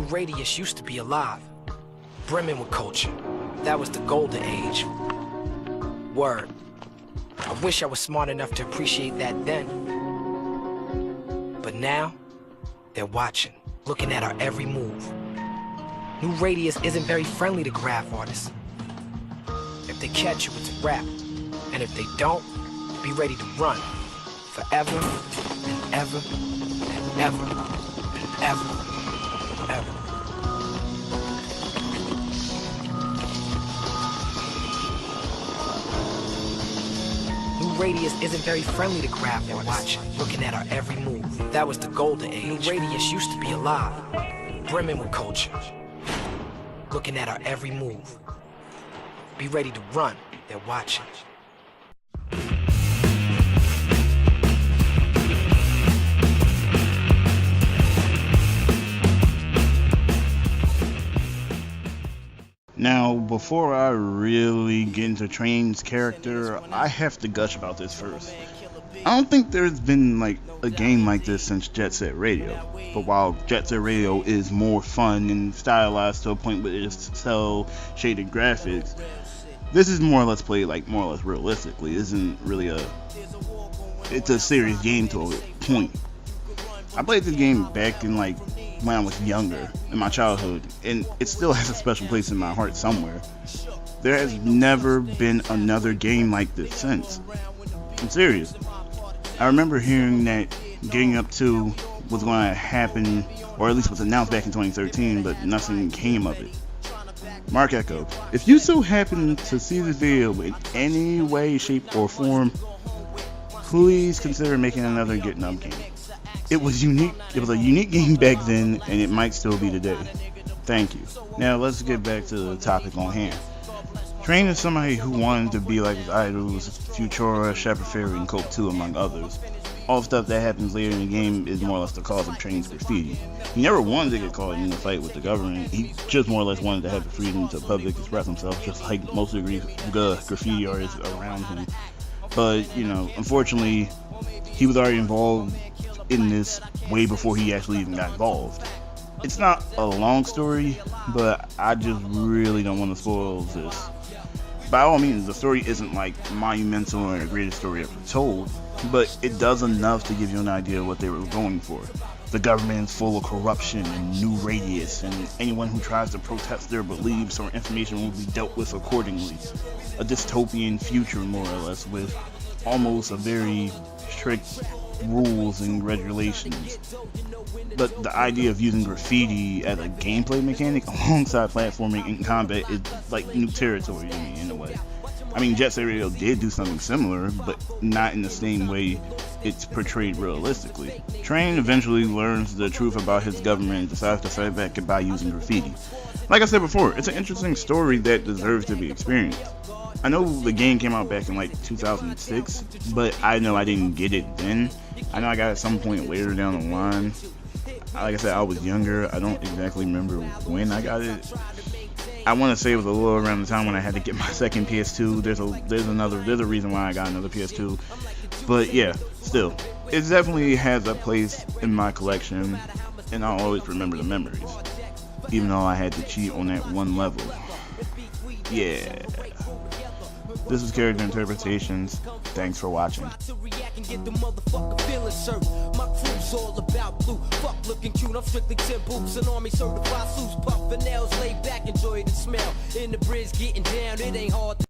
radius used to be alive, brimming with culture. That was the golden age. Word. I wish I was smart enough to appreciate that then. But now, they're watching, looking at our every move. New radius isn't very friendly to graph artists. If they catch you, it's a wrap. And if they don't, be ready to run. Forever and ever and ever and ever and ever. New radius isn't very friendly to graph artists. Watching, looking at our every move. That was the golden age. New radius used to be alive, brimming with culture. Looking at our every move. Be ready to run. They're watching. Now, before I really get into Train's character, I have to gush about this first. I don't think there's been like a game like this since Jet Set Radio. But while Jet Set Radio is more fun and stylized to a point where it's cell shaded graphics, this is more or less played like more or less realistically. It isn't really it's a serious game to a point. I played this game back in like when I was younger, in my childhood, and it still has a special place in my heart somewhere. There has never been another game like this since. I'm serious. I remember hearing that Getting Up 2 was going to happen, or at least was announced back in 2013, but nothing came of it. Marc Eckō, if you so happen to see this video in any way, shape, or form, please consider making another Getting Up game. It was unique. It was a unique game back then, and it might still be today. Thank you. Now let's get back to the topic on hand. Train is somebody who wanted to be like his idols, Futura, Shepard Fairey, and Cope 2, among others. All stuff that happens later in the game is more or less the cause of Train's graffiti. He never wanted to get caught in a fight with the government. He just more or less wanted to have the freedom to publicly express himself, just like most of the graffiti artists around him. But, you know, unfortunately, he was already involved in this way before he actually even got involved. It's not a long story, but I just really don't want to spoil this. By all means, the story isn't like monumental or the greatest story ever told, but it does enough to give you an idea of what they were going for. The government is full of corruption and new radius, and anyone who tries to protest their beliefs or information will be dealt with accordingly. A dystopian future, more or less, with almost a very strict rules and regulations. But the idea of using graffiti as a gameplay mechanic alongside platforming and combat is like new territory to me in a way. I mean, Jet Set Radio did do something similar, but not in the same way it's portrayed realistically. Train eventually learns the truth about his government and decides to fight back by using graffiti. Like I said before, it's an interesting story that deserves to be experienced. I know the game came out back in like 2006, but I know I didn't get it then. I know I got it at some point later down the line. Like I said, I was younger. I don't exactly remember when I got it. I want to say it was a little around the time when I had to get my second PS2. There's a reason why I got another PS2. But yeah, still, it definitely has a place in my collection, and I'll always remember the memories, even though I had to cheat on that one level. Yeah. This is Character Interpretations. Thanks for watching. My crew's all about blue. Fuck looking cute, I'm strictly 10 boots and army certified suits. Puffin' nails laid back, enjoy the smell. In the bridge getting down, it ain't hard to